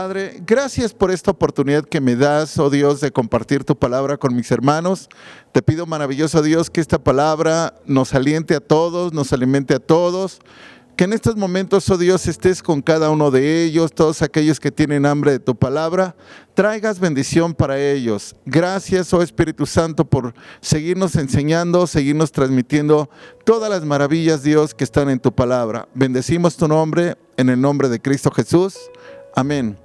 Padre, gracias por esta oportunidad que me das, oh Dios, de compartir tu palabra con mis hermanos. Te pido, maravilloso Dios, que esta palabra nos aliente a todos, nos alimente a todos. Que en estos momentos, oh Dios, estés con cada uno de ellos, todos aquellos que tienen hambre de tu palabra, traigas bendición para ellos. Gracias, oh Espíritu Santo, por seguirnos enseñando, seguirnos transmitiendo todas las maravillas, Dios, que están en tu palabra. Bendecimos tu nombre, en el nombre de Cristo Jesús. Amén.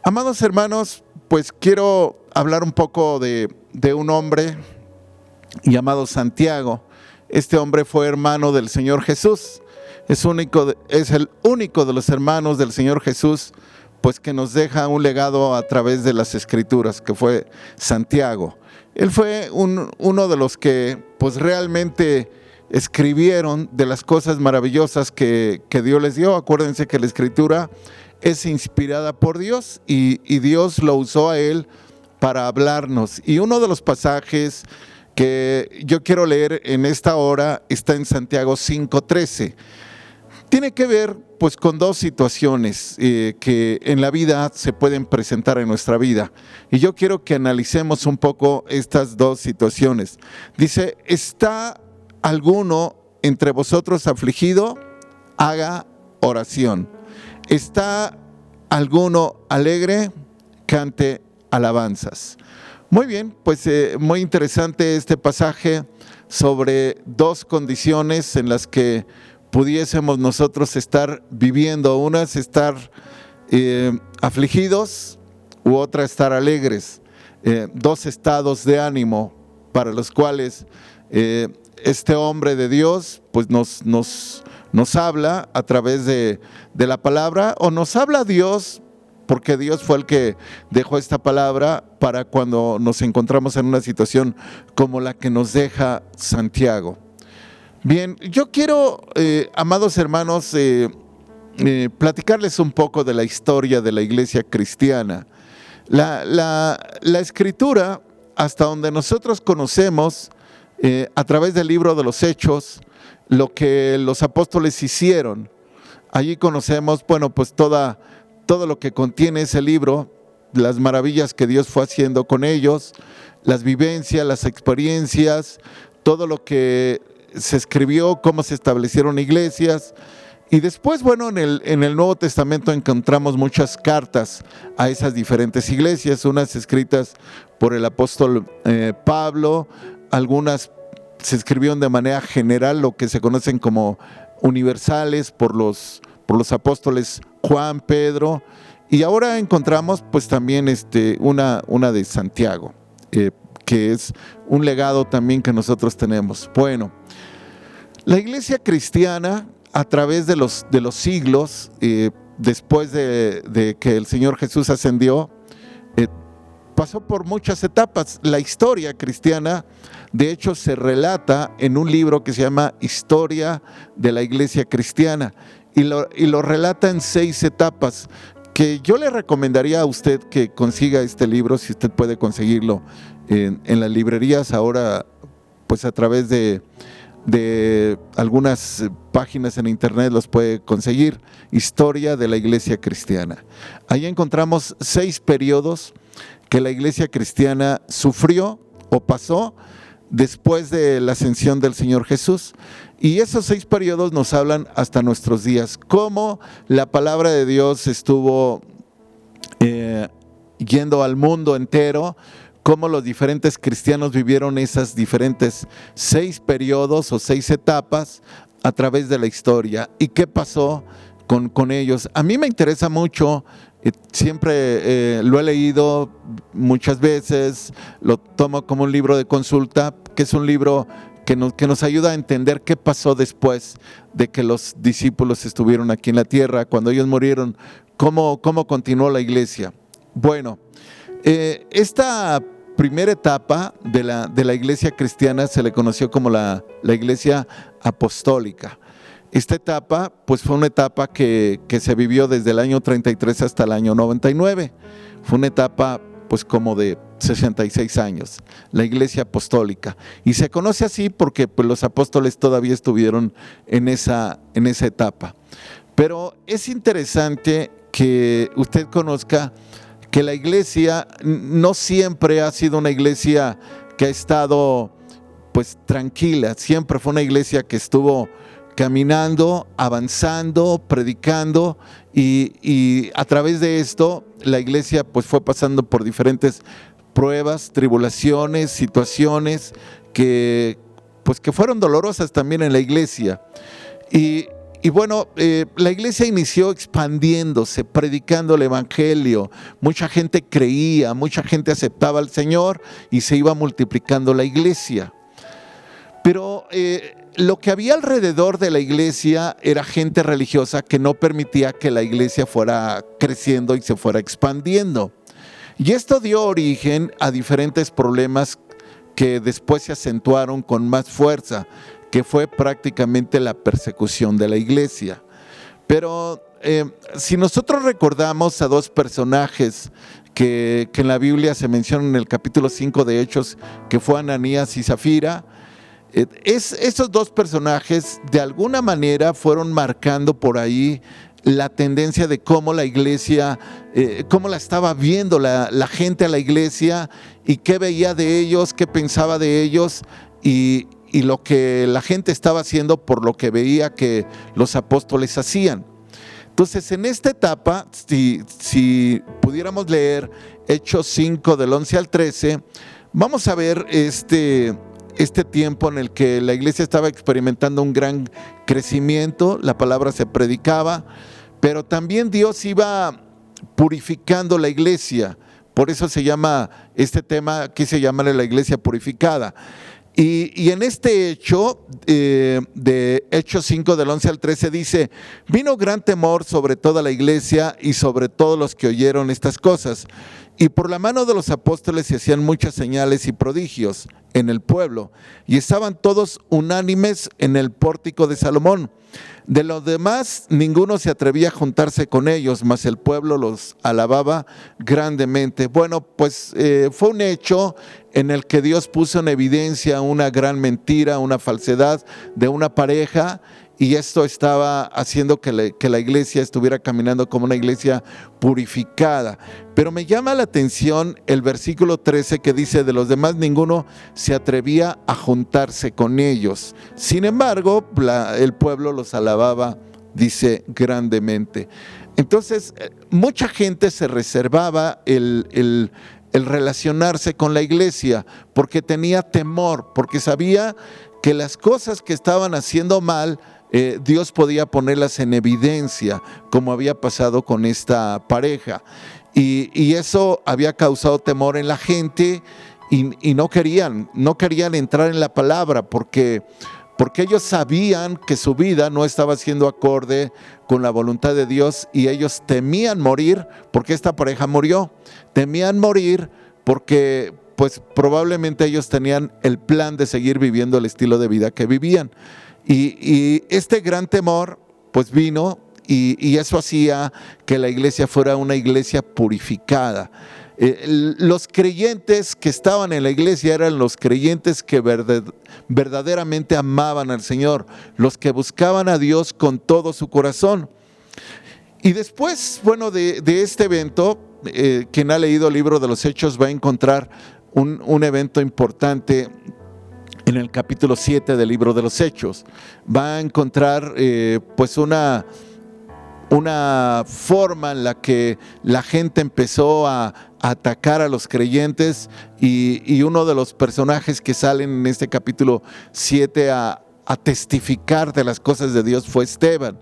Amados hermanos, pues quiero hablar un poco de un hombre llamado Santiago. Este hombre fue hermano del Señor Jesús. Es el único de los hermanos del Señor Jesús, pues que nos deja un legado a través de las Escrituras, que fue Santiago. Él fue uno de los que pues realmente escribieron de las cosas maravillosas que Dios les dio. Acuérdense que la Escritura es inspirada por Dios y Dios lo usó a él para hablarnos. Y uno de los pasajes que yo quiero leer en esta hora está en Santiago 5:13. Tiene que ver pues con dos situaciones que en la vida se pueden presentar en nuestra vida. Y yo quiero que analicemos un poco estas dos situaciones. Dice, ¿está alguno entre vosotros afligido? Haga oración. ¿Está alguno alegre? Cante alabanzas. Muy bien, pues muy interesante este pasaje sobre dos condiciones en las que pudiésemos nosotros estar viviendo. Una es estar afligidos u otra estar alegres. Dos estados de ánimo para los cuales este hombre de Dios pues nos habla a través de la palabra, o nos habla Dios, porque Dios fue el que dejó esta palabra para cuando nos encontramos en una situación como la que nos deja Santiago. Bien, yo quiero, amados hermanos, platicarles un poco de la historia de la iglesia cristiana. La Escritura, hasta donde nosotros conocemos, a través del libro de los Hechos, lo que los apóstoles hicieron. Allí conocemos, bueno, pues todo lo que contiene ese libro, las maravillas que Dios fue haciendo con ellos, las vivencias, las experiencias, todo lo que se escribió, cómo se establecieron iglesias. Y después, bueno, en el Nuevo Testamento encontramos muchas cartas a esas diferentes iglesias, unas escritas por el apóstol Pablo, algunas se escribieron de manera general, lo que se conocen como universales por los apóstoles Juan, Pedro, y ahora encontramos pues también una de Santiago, que es un legado también que nosotros tenemos. Bueno, la iglesia cristiana a través de los siglos, después de que el Señor Jesús ascendió, pasó por muchas etapas. La historia cristiana, de hecho, se relata en un libro que se llama Historia de la Iglesia Cristiana, y lo relata en 6 etapas, que yo le recomendaría a usted que consiga este libro, si usted puede conseguirlo en las librerías ahora, pues a través de algunas páginas en internet los puede conseguir. Historia de la Iglesia Cristiana. Ahí encontramos 6 periodos que la iglesia cristiana sufrió o pasó después de la ascensión del Señor Jesús. Y esos 6 periodos nos hablan hasta nuestros días, cómo la palabra de Dios estuvo yendo al mundo entero, cómo los diferentes cristianos vivieron esas diferentes 6 periodos o 6 etapas a través de la historia, y qué pasó con ellos. A mí me interesa mucho. Siempre lo he leído muchas veces, lo tomo como un libro de consulta, que es un libro que nos ayuda a entender qué pasó después de que los discípulos estuvieron aquí en la tierra, cuando ellos murieron, cómo continuó la iglesia. Bueno, esta primera etapa de la iglesia cristiana se le conoció como la iglesia apostólica. Esta etapa pues fue una etapa que se vivió desde el año 33 hasta el año 99. Fue una etapa pues como de 66 años, la iglesia apostólica. Y se conoce así porque pues, los apóstoles todavía estuvieron en esa etapa. Pero es interesante que usted conozca que la iglesia no siempre ha sido una iglesia que ha estado pues tranquila, siempre fue una iglesia que estuvo caminando, avanzando, predicando, y a través de esto la iglesia pues fue pasando por diferentes pruebas, tribulaciones, situaciones que fueron dolorosas también en la iglesia. Y bueno, la iglesia inició expandiéndose, predicando el evangelio. Mucha gente creía, mucha gente aceptaba al Señor y se iba multiplicando la iglesia. Pero lo que había alrededor de la iglesia era gente religiosa que no permitía que la iglesia fuera creciendo y se fuera expandiendo. Y esto dio origen a diferentes problemas que después se acentuaron con más fuerza, que fue prácticamente la persecución de la iglesia. Pero si nosotros recordamos a dos personajes que en la Biblia se mencionan en el capítulo 5 de Hechos, que fue Ananías y Zafira, esos dos personajes de alguna manera fueron marcando por ahí la tendencia de cómo la iglesia, cómo la estaba viendo la gente a la iglesia, y qué veía de ellos, qué pensaba de ellos, y lo que la gente estaba haciendo por lo que veía que los apóstoles hacían. Entonces, en esta etapa, si pudiéramos leer Hechos 5 del 11 al 13, vamos a ver este tiempo en el que la iglesia estaba experimentando un gran crecimiento, la palabra se predicaba, pero también Dios iba purificando la iglesia. Por eso se llama este tema, aquí se llama la iglesia purificada. Y en este hecho, de Hechos 5 del 11 al 13 dice: vino gran temor sobre toda la iglesia y sobre todos los que oyeron estas cosas. Y por la mano de los apóstoles se hacían muchas señales y prodigios en el pueblo, y estaban todos unánimes en el pórtico de Salomón. De los demás, ninguno se atrevía a juntarse con ellos, mas el pueblo los alababa grandemente. Bueno, pues fue un hecho en el que Dios puso en evidencia una gran mentira, una falsedad de una pareja, y esto estaba haciendo que la iglesia estuviera caminando como una iglesia purificada. Pero me llama la atención el versículo 13 que dice: de los demás ninguno se atrevía a juntarse con ellos. Sin embargo, el pueblo los alababa, dice, grandemente. Entonces, mucha gente se reservaba el relacionarse con la iglesia porque tenía temor, porque sabía que las cosas que estaban haciendo mal, Dios podía ponerlas en evidencia, como había pasado con esta pareja. Y eso había causado temor en la gente, y no querían entrar en la palabra porque ellos sabían que su vida no estaba siendo acorde con la voluntad de Dios, y ellos temían morir porque esta pareja murió. Temían morir porque pues probablemente ellos tenían el plan de seguir viviendo el estilo de vida que vivían. Y este gran temor pues vino, y eso hacía que la iglesia fuera una iglesia purificada. Los creyentes que estaban en la iglesia eran los creyentes que verdaderamente amaban al Señor, los que buscaban a Dios con todo su corazón. Y después, bueno, de este evento, quien ha leído el libro de los Hechos va a encontrar un evento importante en el capítulo 7 del libro de los Hechos. Va a encontrar pues una forma en la que la gente empezó a atacar a los creyentes, y uno de los personajes que salen en este capítulo 7 a testificar de las cosas de Dios fue Esteban.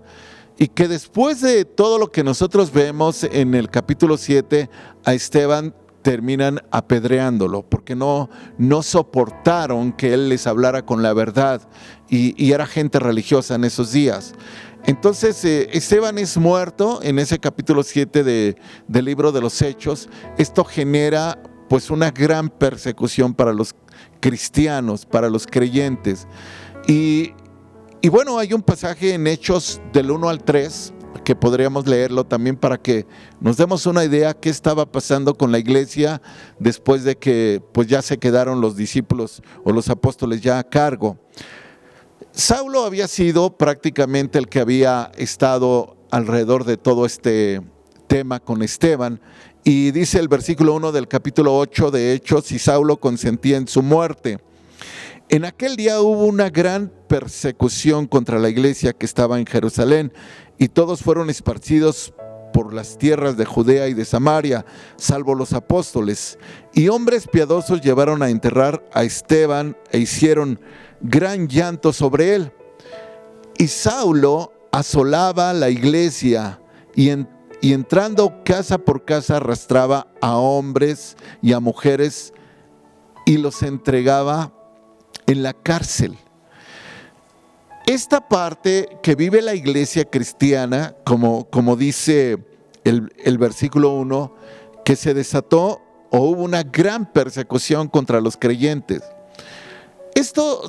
Y que después de todo lo que nosotros vemos en el capítulo 7, a Esteban terminan apedreándolo porque no soportaron que él les hablara con la verdad, y era gente religiosa en esos días. Entonces Esteban es muerto en ese capítulo 7 del libro de los Hechos. Esto genera pues una gran persecución para los cristianos, para los creyentes. Y bueno, hay un pasaje en Hechos del 1 al 3 que podríamos leerlo también para que nos demos una idea qué estaba pasando con la iglesia después de que pues ya se quedaron los discípulos o los apóstoles ya a cargo. Saulo había sido prácticamente el que había estado alrededor de todo este tema con Esteban. Y dice el versículo 1 del capítulo 8 de Hechos: y Saulo consentía en su muerte. En aquel día hubo una gran persecución contra la iglesia que estaba en Jerusalén, y todos fueron esparcidos por las tierras de Judea y de Samaria, salvo los apóstoles. Y hombres piadosos llevaron a enterrar a Esteban e hicieron gran llanto sobre él. Y Saulo asolaba la iglesia y entrando casa por casa arrastraba a hombres y a mujeres y los entregaba en la cárcel. Esta parte que vive la iglesia cristiana, como dice el versículo 1, que se desató o hubo una gran persecución contra los creyentes. Esto,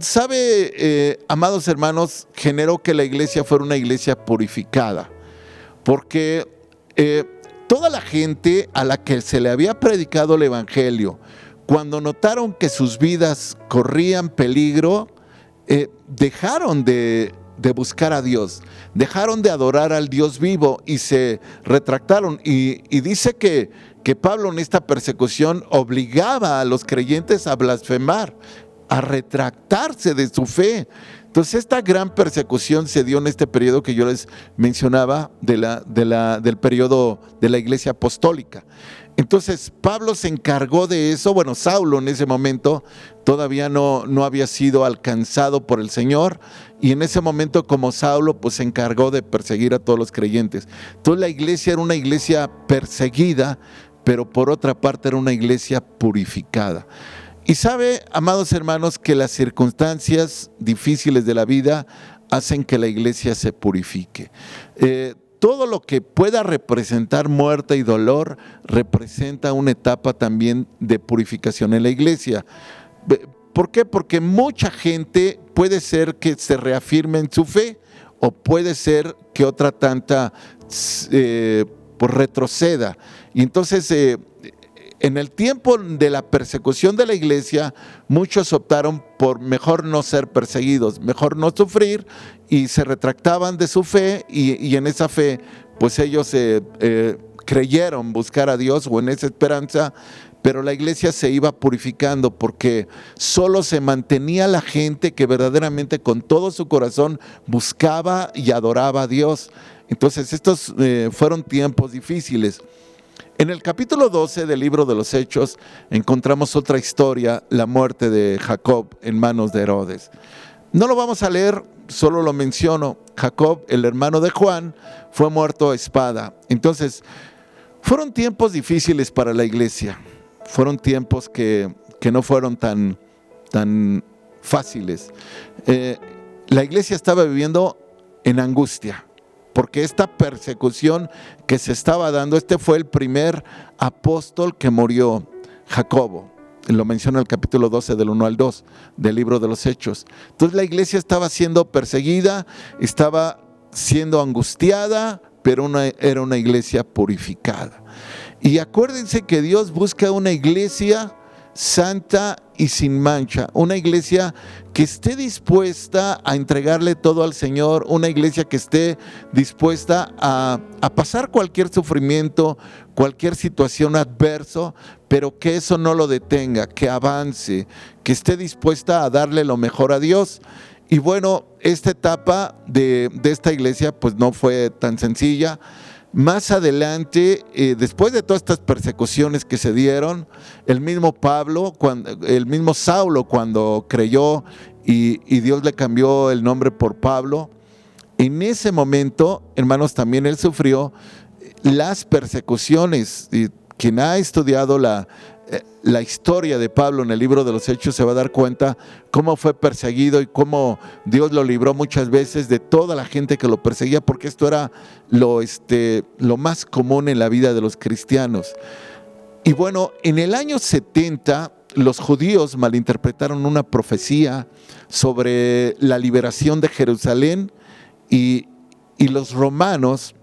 amados hermanos, generó que la iglesia fuera una iglesia purificada, porque toda la gente a la que se le había predicado el evangelio, cuando notaron que sus vidas corrían peligro, dejaron de buscar a Dios, dejaron de adorar al Dios vivo y se retractaron. Y dice que Pablo en esta persecución obligaba a los creyentes a blasfemar, a retractarse de su fe. Entonces esta gran persecución se dio en este periodo que yo les mencionaba del periodo de la iglesia apostólica. Entonces Pablo se encargó de eso. Bueno, Saulo en ese momento todavía no había sido alcanzado por el Señor, y en ese momento, como Saulo, pues se encargó de perseguir a todos los creyentes. Entonces la iglesia era una iglesia perseguida, pero por otra parte era una iglesia purificada. Y amados hermanos, que las circunstancias difíciles de la vida hacen que la iglesia se purifique. Todo lo que pueda representar muerte y dolor representa una etapa también de purificación en la iglesia. ¿Por qué? Porque mucha gente puede ser que se reafirme en su fe, o puede ser que otra tanta pues retroceda. Y entonces en el tiempo de la persecución de la iglesia, muchos optaron por mejor no ser perseguidos, mejor no sufrir, y se retractaban de su fe, y en esa fe pues ellos creyeron buscar a Dios, o en esa esperanza, pero la iglesia se iba purificando, porque solo se mantenía la gente que verdaderamente con todo su corazón buscaba y adoraba a Dios. Entonces estos fueron tiempos difíciles. En el capítulo 12 del libro de los Hechos encontramos otra historia, la muerte de Jacob en manos de Herodes. No lo vamos a leer, solo lo menciono. Jacob, el hermano de Juan, fue muerto a espada. Entonces, fueron tiempos difíciles para la iglesia. Fueron tiempos que no fueron tan fáciles. La iglesia estaba viviendo en angustia, porque esta persecución que se estaba dando, fue el primer apóstol que murió, Jacobo. Lo menciona el capítulo 12 del 1 al 2 del libro de los Hechos. Entonces la iglesia estaba siendo perseguida, estaba siendo angustiada, pero era una iglesia purificada. Y acuérdense que Dios busca una iglesia santa y sin mancha, una iglesia que esté dispuesta a entregarle todo al Señor, una iglesia que esté dispuesta a pasar cualquier sufrimiento, cualquier situación adverso, pero que eso no lo detenga, que avance, que esté dispuesta a darle lo mejor a Dios. Y bueno, esta etapa de esta iglesia pues no fue tan sencilla. Más adelante, después de todas estas persecuciones que se dieron, el mismo Saulo, cuando creyó y Dios le cambió el nombre por Pablo, en ese momento, hermanos, también él sufrió las persecuciones. Y quien ha estudiado la historia de Pablo en el libro de los Hechos se va a dar cuenta cómo fue perseguido y cómo Dios lo libró muchas veces de toda la gente que lo perseguía, porque esto era lo más común en la vida de los cristianos. Y bueno, en el año 70 los judíos malinterpretaron una profecía sobre la liberación de Jerusalén, y los romanos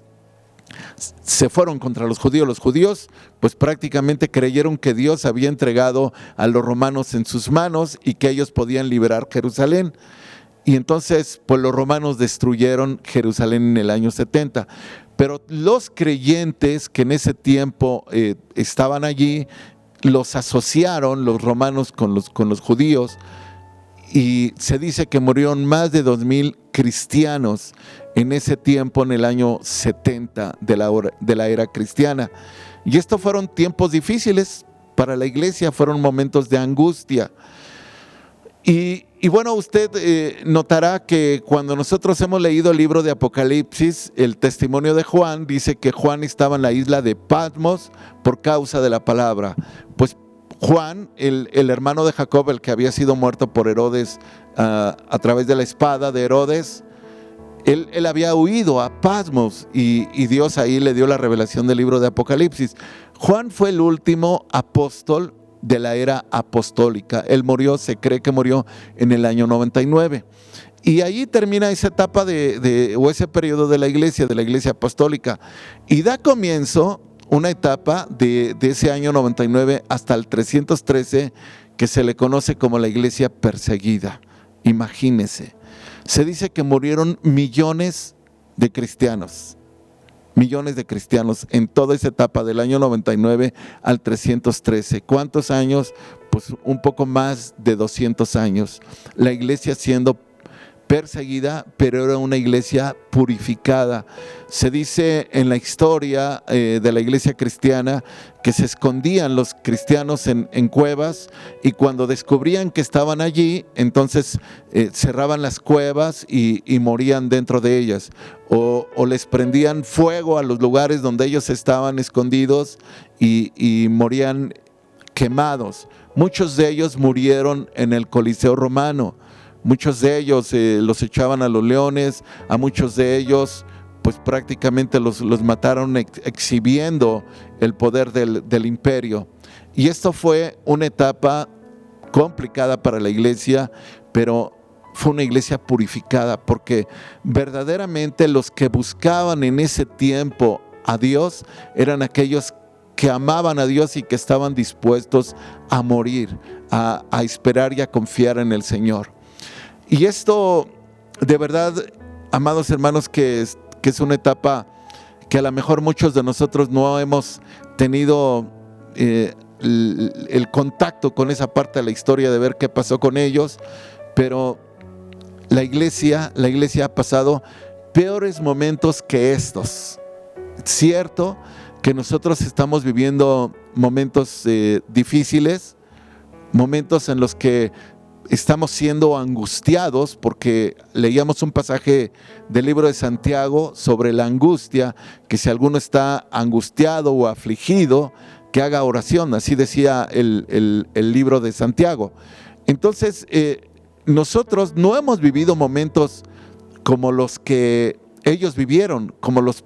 se fueron contra los judíos. Los judíos pues prácticamente creyeron que Dios había entregado a los romanos en sus manos y que ellos podían liberar Jerusalén. Y entonces pues los romanos destruyeron Jerusalén en el año 70. pero los creyentes que en ese tiempo estaban allí, los asociaron los romanos con los judíos, y se dice que murieron más de 2,000 cristianos en ese tiempo, en el año 70 de la era cristiana. Y estos fueron tiempos difíciles para la iglesia, fueron momentos de angustia. Y bueno, usted notará que cuando nosotros hemos leído el libro de Apocalipsis, el testimonio de Juan dice que Juan estaba en la isla de Patmos por causa de la palabra. Pues Juan, el hermano de Jacob, el que había sido muerto por Herodes a través de la espada de Herodes, él había huido a Patmos y Dios ahí le dio la revelación del libro de Apocalipsis. Juan fue el último apóstol de la era apostólica. Él murió, se cree que murió en el año 99. Y ahí termina esa etapa o ese periodo de la iglesia apostólica. Y da comienzo una etapa de ese año 99 hasta el 313 que se le conoce como la iglesia perseguida. Imagínense. Se dice que murieron millones de cristianos en toda esa etapa del año 99 al 313. ¿Cuántos años? Pues un poco más de 200 años. La iglesia siendo perseguida, pero era una iglesia purificada. Se dice en la historia de la iglesia cristiana que se escondían los cristianos en cuevas, y cuando descubrían que estaban allí, entonces cerraban las cuevas y morían dentro de ellas, o les prendían fuego a los lugares donde ellos estaban escondidos y morían quemados. Muchos de ellos murieron en el Coliseo romano. Muchos de ellos los echaban a los leones, a muchos de ellos pues prácticamente los mataron exhibiendo el poder del imperio. Y esto fue una etapa complicada para la iglesia, pero fue una iglesia purificada, porque verdaderamente los que buscaban en ese tiempo a Dios eran aquellos que amaban a Dios y que estaban dispuestos a morir, a esperar y a confiar en el Señor. Y esto, de verdad, amados hermanos, que es una etapa que a lo mejor muchos de nosotros no hemos tenido el contacto con esa parte de la historia de ver qué pasó con ellos, pero la iglesia ha pasado peores momentos que estos. Cierto que nosotros estamos viviendo momentos difíciles, momentos en los que estamos siendo angustiados, porque leíamos un pasaje del libro de Santiago sobre la angustia, que si alguno está angustiado o afligido, que haga oración, así decía el libro de Santiago. Entonces, nosotros no hemos vivido momentos como los que ellos vivieron, como los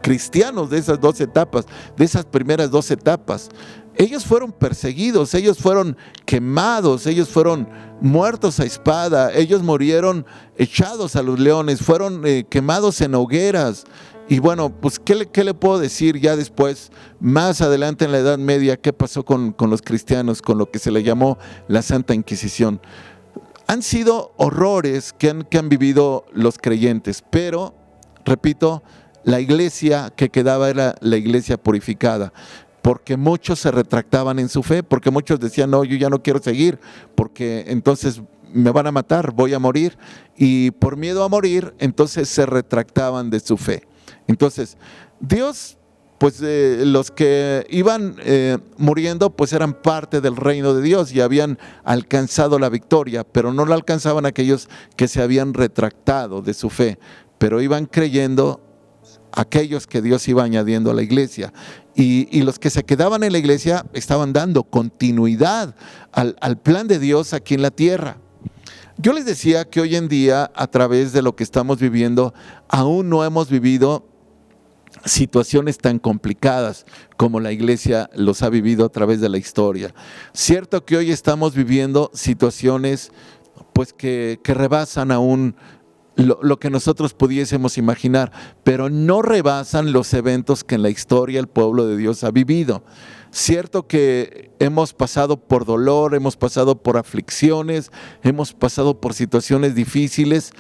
cristianos de esas dos etapas, de esas primeras dos etapas. Ellos fueron perseguidos, ellos fueron quemados, ellos fueron muertos a espada, ellos murieron echados a los leones, fueron quemados en hogueras. Y bueno, pues ¿qué le puedo decir ya después, más adelante en la Edad Media, qué pasó con los cristianos, con lo que se le llamó la Santa Inquisición? Han sido horrores que han vivido los creyentes, pero, repito, la iglesia que quedaba era la iglesia purificada, porque muchos se retractaban en su fe, porque muchos decían, no, yo ya no quiero seguir, porque entonces me van a matar, voy a morir, y por miedo a morir, entonces se retractaban de su fe. Entonces, Dios, pues los que iban muriendo, pues eran parte del reino de Dios y habían alcanzado la victoria, pero no la alcanzaban aquellos que se habían retractado de su fe, pero iban creyendo aquellos que Dios iba añadiendo a la iglesia, y los que se quedaban en la iglesia estaban dando continuidad al plan de Dios aquí en la tierra. Yo les decía que hoy en día, a través de lo que estamos viviendo, aún no hemos vivido situaciones tan complicadas como la iglesia los ha vivido a través de la historia. Cierto que hoy estamos viviendo situaciones pues que rebasan aún lo que nosotros pudiésemos imaginar, pero no rebasan los eventos que en la historia el pueblo de Dios ha vivido. Cierto que hemos pasado por dolor, hemos pasado por aflicciones, hemos pasado por situaciones difíciles,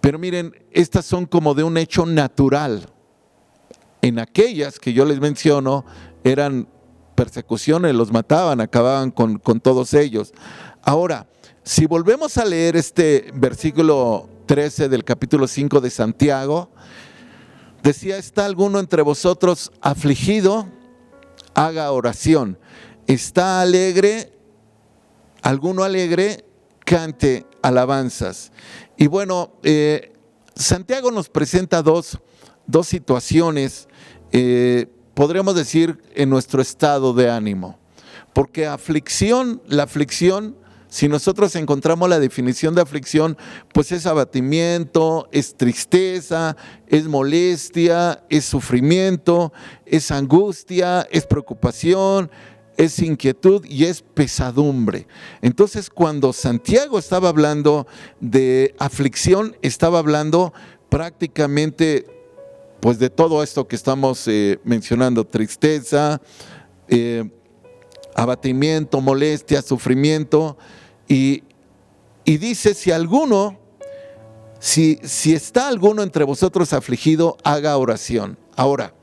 pero miren, estas son como de un hecho natural. En aquellas que yo les menciono eran persecuciones, los mataban, acababan con todos ellos. Ahora, si volvemos a leer este versículo 13 del capítulo 5 de Santiago, decía: ¿está alguno entre vosotros afligido? Haga oración. ¿Está alegre? ¿Alguno alegre? Cante alabanzas. Y bueno, Santiago nos presenta dos situaciones, podríamos decir, en nuestro estado de ánimo. Porque la aflicción, si nosotros encontramos la definición de aflicción, pues es abatimiento, es tristeza, es molestia, es sufrimiento, es angustia, es preocupación, es inquietud y es pesadumbre. Entonces, cuando Santiago estaba hablando de aflicción, estaba hablando prácticamente pues de todo esto que estamos mencionando: tristeza, abatimiento, molestia, sufrimiento. Y dice: si está alguno entre vosotros afligido, haga oración. Ahora,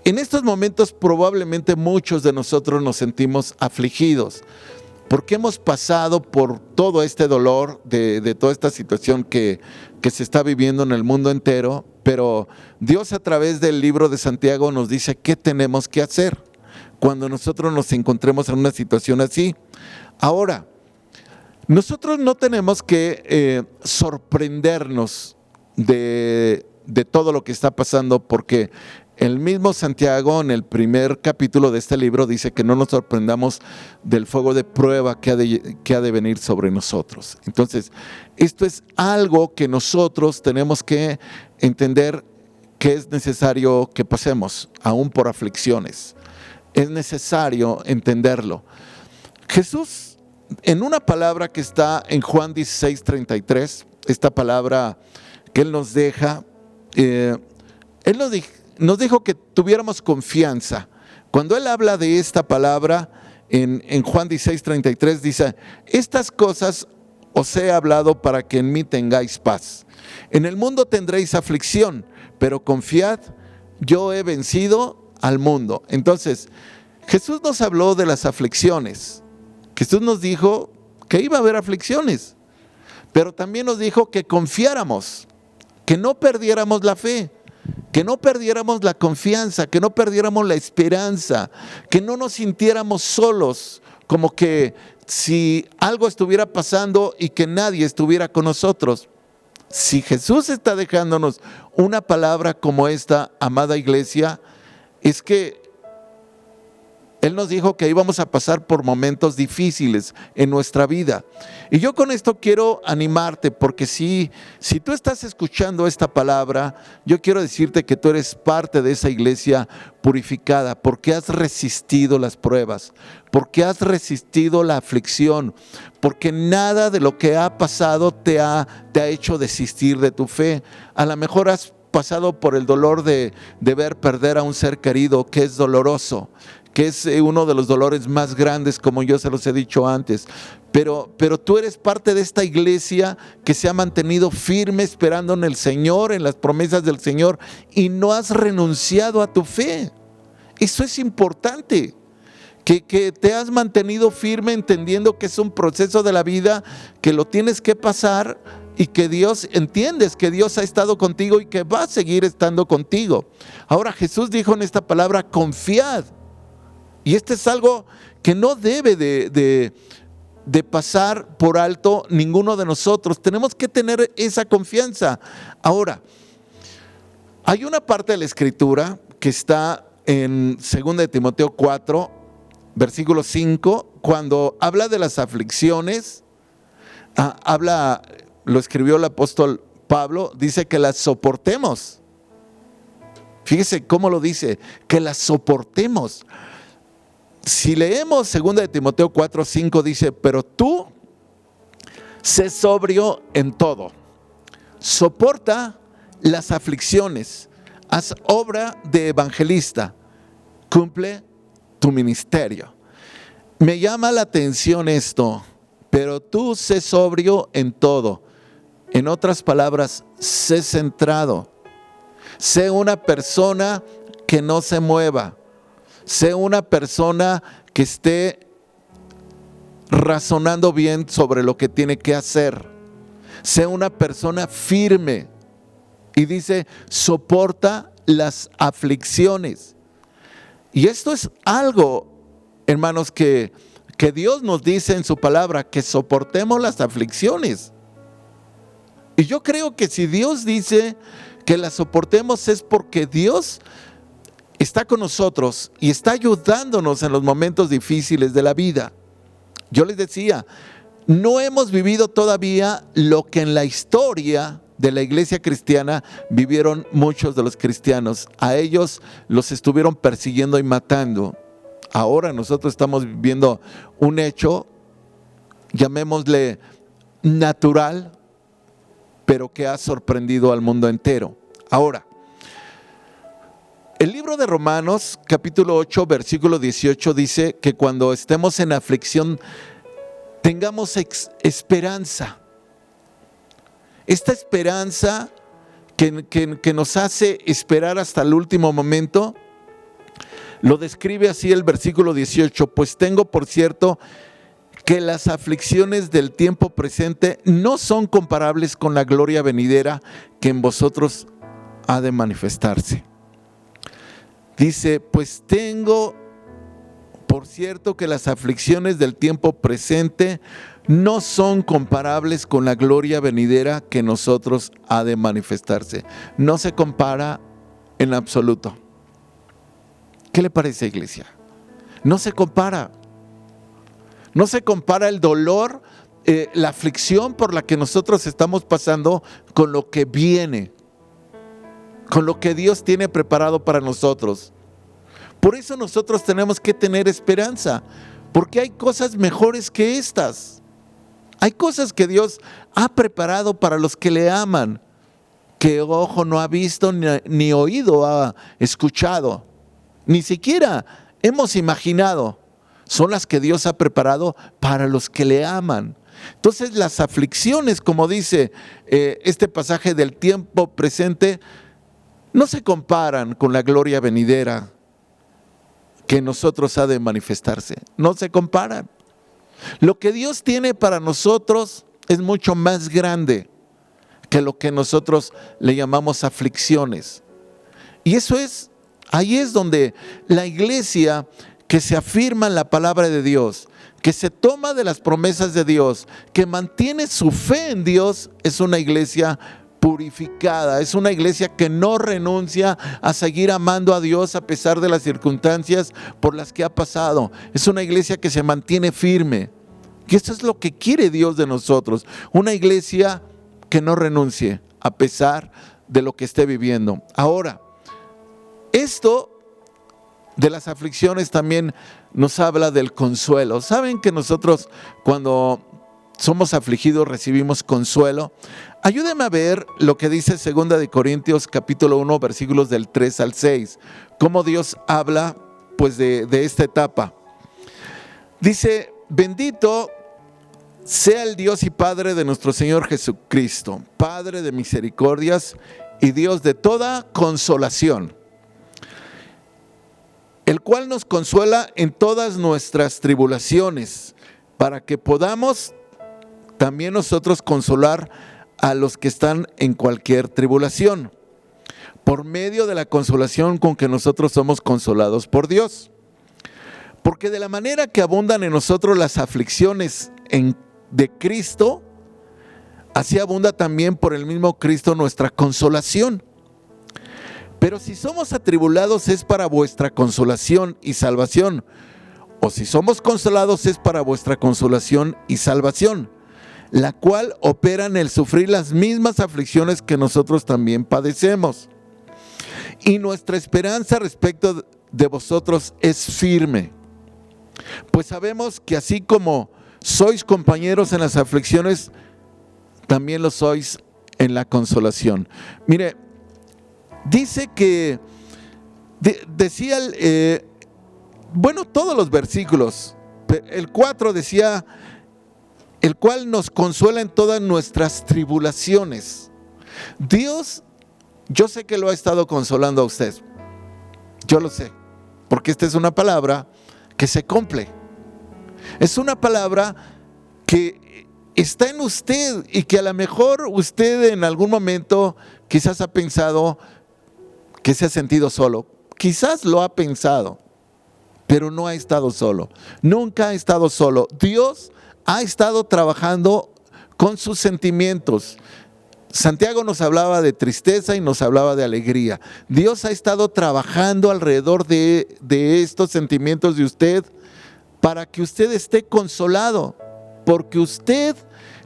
en estos momentos probablemente muchos de nosotros nos sentimos afligidos, porque hemos pasado por todo este dolor de toda esta situación que se está viviendo en el mundo entero. Pero Dios, a través del libro de Santiago, nos dice qué tenemos que hacer cuando nosotros nos encontremos en una situación así. Ahora, nosotros no tenemos que sorprendernos de todo lo que está pasando, porque el mismo Santiago, en el primer capítulo de este libro, dice que no nos sorprendamos del fuego de prueba que ha de venir sobre nosotros. Entonces, esto es algo que nosotros tenemos que entender, que es necesario que pasemos, aún por aflicciones. Es necesario entenderlo. Jesús, en una palabra que está en Juan 16:33, esta palabra que Él nos deja, Él nos dijo que tuviéramos confianza. Cuando Él habla de esta palabra en Juan 16:33, dice: estas cosas os he hablado para que en mí tengáis paz. En el mundo tendréis aflicción, pero confiad, yo he vencido al mundo. Entonces, Jesús nos habló de las aflicciones. Jesús nos dijo que iba a haber aflicciones, pero también nos dijo que confiáramos, que no perdiéramos la fe, que no perdiéramos la confianza, que no perdiéramos la esperanza, que no nos sintiéramos solos, como que si algo estuviera pasando y que nadie estuviera con nosotros. Si Jesús está dejándonos una palabra como esta, amada iglesia, es que Él nos dijo que íbamos a pasar por momentos difíciles en nuestra vida. Y yo con esto quiero animarte, porque si tú estás escuchando esta palabra, yo quiero decirte que tú eres parte de esa iglesia purificada, porque has resistido las pruebas, porque has resistido la aflicción, porque nada de lo que ha pasado te ha hecho desistir de tu fe. A lo mejor has pasado por el dolor de ver perder a un ser querido, que es doloroso, que es uno de los dolores más grandes, como yo se los he dicho antes. Pero tú eres parte de esta iglesia que se ha mantenido firme esperando en el Señor, en las promesas del Señor, y no has renunciado a tu fe. Eso es importante, que te has mantenido firme, entendiendo que es un proceso de la vida, que lo tienes que pasar, y que entiendes que Dios ha estado contigo y que va a seguir estando contigo. Ahora, Jesús dijo en esta palabra: confiad. Y este es algo que no debe de pasar por alto ninguno de nosotros. Tenemos que tener esa confianza. Ahora, hay una parte de la Escritura que está en 2 de Timoteo 4, versículo 5, cuando habla de las aflicciones, lo escribió el apóstol Pablo, dice que las soportemos. Fíjese cómo lo dice, que las soportemos. Si leemos 2 de Timoteo 4, 5, dice: pero tú sé sobrio en todo, soporta las aflicciones, haz obra de evangelista, cumple tu ministerio. Me llama la atención esto: pero tú sé sobrio en todo. En otras palabras, sé centrado. Sé una persona que no se mueva. Sé una persona que esté razonando bien sobre lo que tiene que hacer. Sé una persona firme. Y dice, soporta las aflicciones. Y esto es algo, hermanos, que Dios nos dice en su palabra, que soportemos las aflicciones. Y yo creo que si Dios dice que las soportemos es porque Dios está con nosotros y está ayudándonos en los momentos difíciles de la vida. Yo les decía, no hemos vivido todavía lo que en la historia de la iglesia cristiana vivieron muchos de los cristianos. A ellos los estuvieron persiguiendo y matando. Ahora nosotros estamos viviendo un hecho, llamémosle natural, pero que ha sorprendido al mundo entero. Ahora, el libro de Romanos, capítulo 8, versículo 18, dice que cuando estemos en aflicción, tengamos esperanza. Esta esperanza que nos hace esperar hasta el último momento, lo describe así el versículo 18, pues tengo por cierto que las aflicciones del tiempo presente no son comparables con la gloria venidera que en vosotros ha de manifestarse. Dice, pues tengo por cierto que las aflicciones del tiempo presente no son comparables con la gloria venidera que en nosotros ha de manifestarse. No se compara en absoluto. ¿Qué le parece, iglesia? No se compara. No se compara el dolor, la aflicción por la que nosotros estamos pasando con lo que viene, con lo que Dios tiene preparado para nosotros. Por eso nosotros tenemos que tener esperanza, porque hay cosas mejores que estas. Hay cosas que Dios ha preparado para los que le aman, que ojo no ha visto ni oído ha escuchado, ni siquiera hemos imaginado. Son las que Dios ha preparado para los que le aman. Entonces las aflicciones, como dice este pasaje del tiempo presente, no se comparan con la gloria venidera que en nosotros ha de manifestarse. No se comparan. Lo que Dios tiene para nosotros es mucho más grande que lo que nosotros le llamamos aflicciones. Y eso es, ahí es donde la iglesia que se afirma en la palabra de Dios, que se toma de las promesas de Dios, que mantiene su fe en Dios, es una iglesia purificada, es una iglesia que no renuncia a seguir amando a Dios a pesar de las circunstancias por las que ha pasado. Es una iglesia que se mantiene firme. Y eso es lo que quiere Dios de nosotros. Una iglesia que no renuncie a pesar de lo que esté viviendo. Ahora, esto de las aflicciones también nos habla del consuelo. ¿Saben que nosotros cuando somos afligidos recibimos consuelo? Ayúdenme a ver lo que dice 2 de Corintios capítulo 1 versículos del 3 al 6. Cómo Dios habla pues de esta etapa. Dice, bendito sea el Dios y Padre de nuestro Señor Jesucristo, Padre de misericordias y Dios de toda consolación, el cual nos consuela en todas nuestras tribulaciones, para que podamos también nosotros consolar a los que están en cualquier tribulación, por medio de la consolación con que nosotros somos consolados por Dios. Porque de la manera que abundan en nosotros las aflicciones de Cristo, así abunda también por el mismo Cristo nuestra consolación. Pero si somos atribulados es para vuestra consolación y salvación, o si somos consolados es para vuestra consolación y salvación, la cual opera en el sufrir las mismas aflicciones que nosotros también padecemos. Y nuestra esperanza respecto de vosotros es firme, pues sabemos que así como sois compañeros en las aflicciones, también lo sois en la consolación. Mire, dice que, decía, todos los versículos, el 4 decía, el cual nos consuela en todas nuestras tribulaciones. Dios yo sé que lo ha estado consolando a usted. Yo lo sé, porque esta es una palabra que se cumple. Es una palabra que está en usted y que a lo mejor usted en algún momento quizás ha pensado que se ha sentido solo. Quizás lo ha pensado, pero no ha estado solo. Nunca ha estado solo. Dios ha estado trabajando con sus sentimientos. Santiago nos hablaba de tristeza y nos hablaba de alegría. Dios ha estado trabajando alrededor de estos sentimientos de usted para que usted esté consolado, porque usted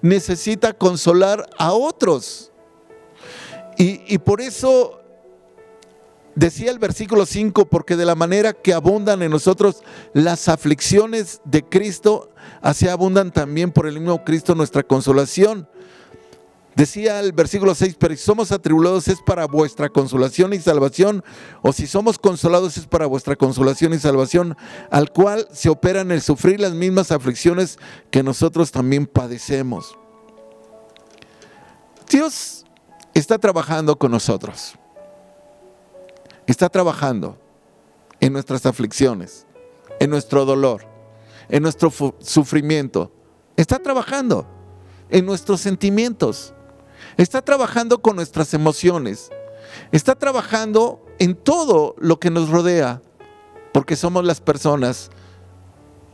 necesita consolar a otros. Y por eso decía el versículo 5, porque de la manera que abundan en nosotros las aflicciones de Cristo, así abundan también por el mismo Cristo nuestra consolación. Decía el versículo 6, pero si somos atribulados es para vuestra consolación y salvación, o si somos consolados es para vuestra consolación y salvación, al cual se opera en el sufrir las mismas aflicciones que nosotros también padecemos. Dios está trabajando con nosotros. Está trabajando en nuestras aflicciones, en nuestro dolor, en nuestro sufrimiento. Está trabajando en nuestros sentimientos. Está trabajando con nuestras emociones. Está trabajando en todo lo que nos rodea, porque somos las personas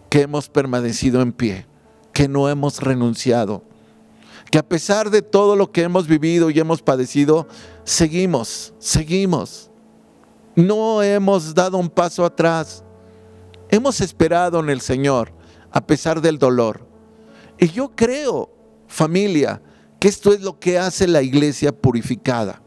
que hemos permanecido en pie, que no hemos renunciado, que a pesar de todo lo que hemos vivido y hemos padecido, seguimos. No hemos dado un paso atrás. Hemos esperado en el Señor, a pesar del dolor. Y yo creo, familia, que esto es lo que hace la iglesia purificada.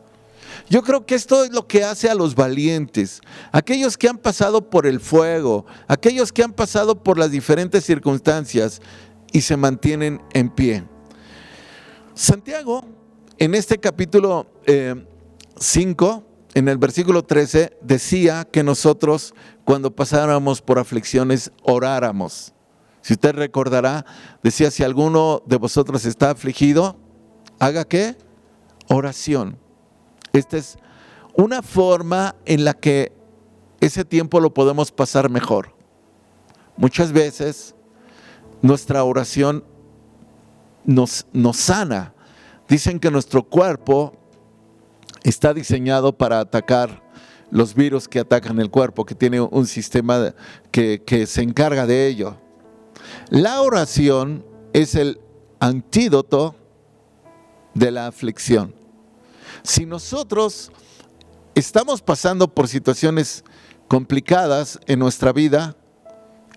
Yo creo que esto es lo que hace a los valientes, aquellos que han pasado por el fuego, aquellos que han pasado por las diferentes circunstancias y se mantienen en pie. Santiago, en este capítulo 5, en el versículo 13, decía que nosotros, cuando pasáramos por aflicciones, oráramos. Si usted recordará, decía, si alguno de vosotros está afligido, ¿haga qué? Oración. Esta es una forma en la que ese tiempo lo podemos pasar mejor. Muchas veces nuestra oración nos sana. Dicen que nuestro cuerpo está diseñado para atacar los virus que atacan el cuerpo, que tiene un sistema que se encarga de ello. La oración es el antídoto de la aflicción. Si nosotros estamos pasando por situaciones complicadas en nuestra vida,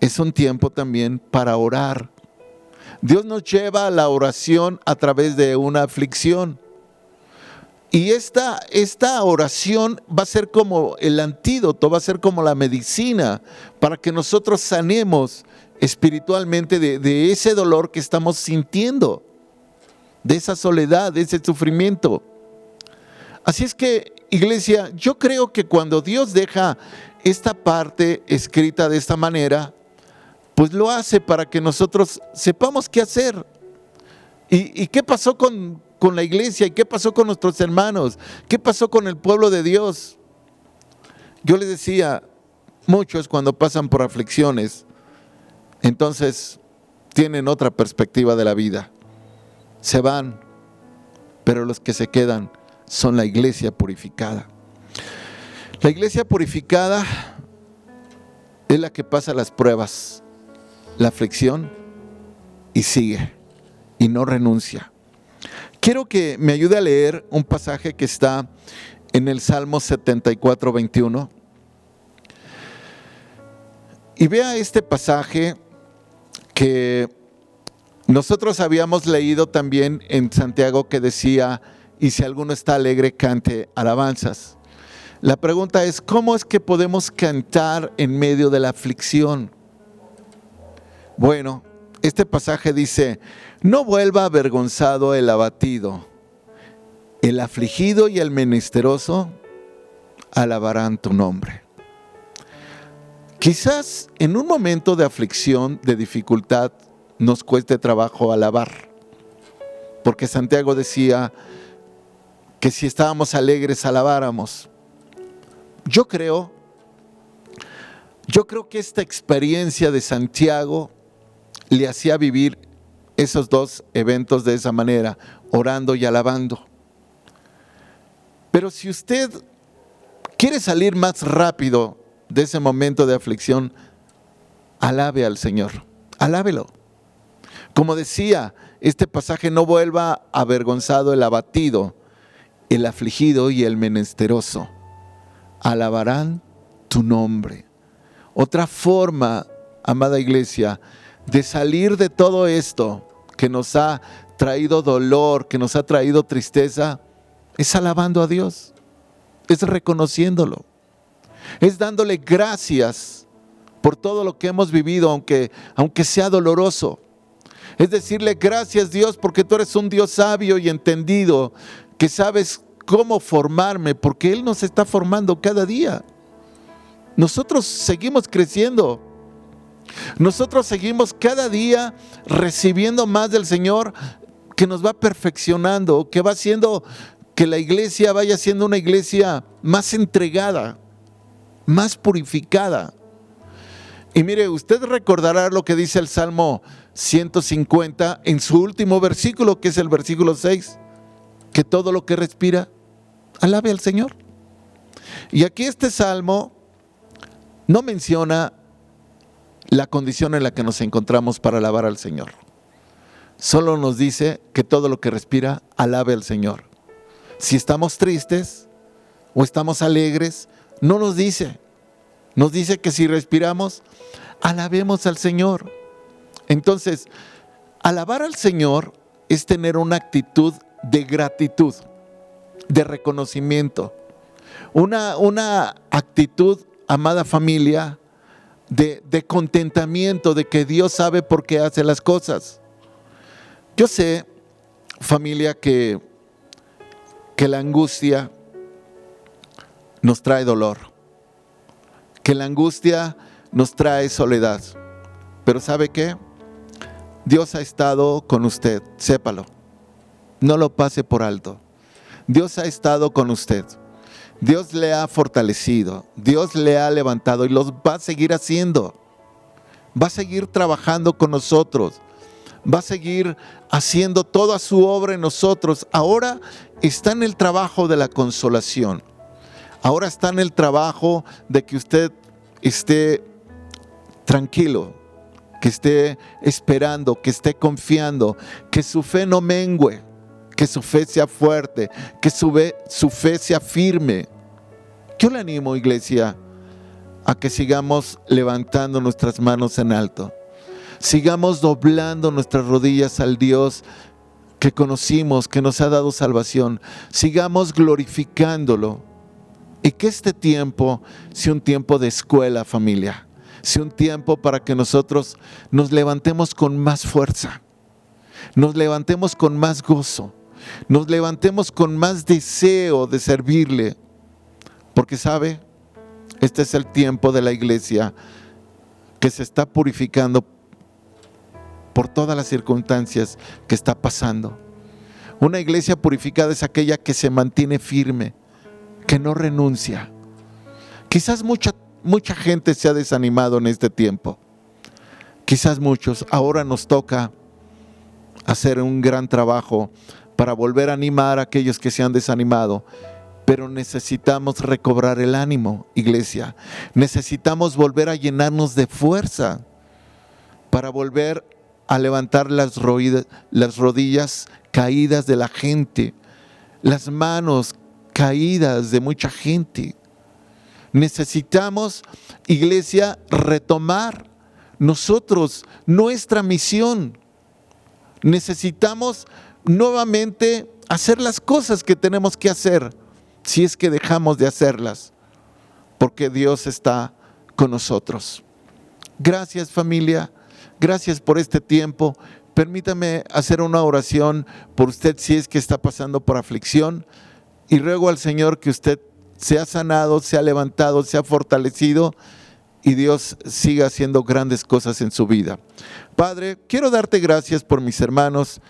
es un tiempo también para orar. Dios nos lleva a la oración a través de una aflicción. Y esta oración va a ser como el antídoto, va a ser como la medicina para que nosotros sanemos espiritualmente de ese dolor que estamos sintiendo, de esa soledad, de ese sufrimiento. Así es que, iglesia, yo creo que cuando Dios deja esta parte escrita de esta manera, pues lo hace para que nosotros sepamos qué hacer. ¿Y qué pasó con la iglesia? ¿Y qué pasó con nuestros hermanos? ¿Qué pasó con el pueblo de Dios? Yo les decía, muchos cuando pasan por aflicciones, entonces tienen otra perspectiva de la vida. Se van, pero los que se quedan son la iglesia purificada. La iglesia purificada es la que pasa las pruebas, la aflicción y sigue y no renuncia. Quiero que me ayude a leer un pasaje que está en el Salmo 74, 21. Y vea este pasaje que nosotros habíamos leído también en Santiago, que decía, y si alguno está alegre, cante alabanzas. La pregunta es, ¿cómo es que podemos cantar en medio de la aflicción? Bueno, este pasaje dice, no vuelva avergonzado el abatido, el afligido y el menesteroso alabarán tu nombre. Quizás en un momento de aflicción, de dificultad, nos cueste trabajo alabar, porque Santiago decía que si estábamos alegres alabáramos. Yo creo que esta experiencia de Santiago le hacía vivir esos dos eventos de esa manera, orando y alabando. Pero si usted quiere salir más rápido de ese momento de aflicción, alabe al Señor, alábelo. Como decía este pasaje, no vuelva avergonzado el abatido, el afligido y el menesteroso. Alabarán tu nombre. Otra forma, amada iglesia, de salir de todo esto que nos ha traído dolor, que nos ha traído tristeza, es alabando a Dios, es reconociéndolo, es dándole gracias por todo lo que hemos vivido, aunque sea doloroso. Es decirle gracias, Dios, porque tú eres un Dios sabio y entendido, que sabes cómo formarme, porque Él nos está formando cada día. Nosotros seguimos creciendo. Nosotros seguimos cada día recibiendo más del Señor, que nos va perfeccionando, que va haciendo que la iglesia vaya siendo una iglesia más entregada, más purificada. Y mire, usted recordará lo que dice el Salmo 150 en su último versículo, que es el versículo 6, que todo lo que respira, alabe al Señor. Y aquí este Salmo no menciona la condición en la que nos encontramos para alabar al Señor. Solo nos dice que todo lo que respira, alabe al Señor. Si estamos tristes o estamos alegres, no nos dice. Nos dice que si respiramos, alabemos al Señor. Entonces, alabar al Señor es tener una actitud de gratitud, de reconocimiento. Una actitud, amada familia, de contentamiento, de que Dios sabe por qué hace las cosas. Yo sé, familia, que la angustia nos trae dolor, que la angustia nos trae soledad. Pero ¿sabe qué? Dios ha estado con usted, sépalo, no lo pase por alto. Dios ha estado con usted. Dios le ha fortalecido, Dios le ha levantado y los va a seguir haciendo. Va a seguir trabajando con nosotros, va a seguir haciendo toda su obra en nosotros. Ahora está en el trabajo de la consolación. Ahora está en el trabajo de que usted esté tranquilo, que esté esperando, que esté confiando, que su fe no mengue, que su fe sea fuerte, que su fe sea firme. Yo le animo, iglesia, a que sigamos levantando nuestras manos en alto. Sigamos doblando nuestras rodillas al Dios que conocimos, que nos ha dado salvación. Sigamos glorificándolo. Y que este tiempo sea un tiempo de escuela, familia. Sea un tiempo para que nosotros nos levantemos con más fuerza. Nos levantemos con más gozo. Nos levantemos con más deseo de servirle. Porque sabe, este es el tiempo de la iglesia que se está purificando por todas las circunstancias que está pasando. Una iglesia purificada es aquella que se mantiene firme, que no renuncia. Quizás mucha gente se ha desanimado en este tiempo. Quizás muchos. Ahora nos toca hacer un gran trabajo para volver a animar a aquellos que se han desanimado. Pero necesitamos recobrar el ánimo, iglesia. Necesitamos volver a llenarnos de fuerza para volver a levantar las rodillas caídas de la gente, las manos caídas de mucha gente. Necesitamos, iglesia, retomar nosotros nuestra misión. Necesitamos nuevamente hacer las cosas que tenemos que hacer, si es que dejamos de hacerlas, porque Dios está con nosotros. Gracias, familia, gracias por este tiempo. Permítame hacer una oración por usted si es que está pasando por aflicción, y ruego al Señor que usted sea sanado, sea levantado, sea fortalecido, y Dios siga haciendo grandes cosas en su vida. Padre, quiero darte gracias por mis hermanos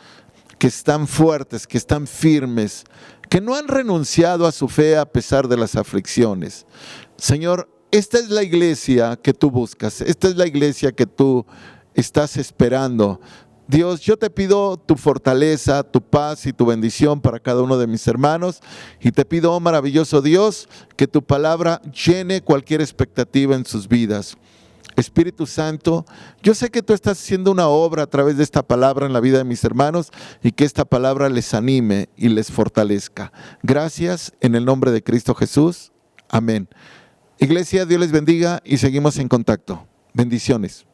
que están fuertes, que están firmes, que no han renunciado a su fe a pesar de las aflicciones. Señor, esta es la iglesia que tú buscas, esta es la iglesia que tú estás esperando. Dios, yo te pido tu fortaleza, tu paz y tu bendición para cada uno de mis hermanos, y te pido, oh maravilloso Dios, que tu palabra llene cualquier expectativa en sus vidas. Espíritu Santo, yo sé que tú estás haciendo una obra a través de esta palabra en la vida de mis hermanos, y que esta palabra les anime y les fortalezca. Gracias en el nombre de Cristo Jesús. Amén. Iglesia, Dios les bendiga y seguimos en contacto. Bendiciones.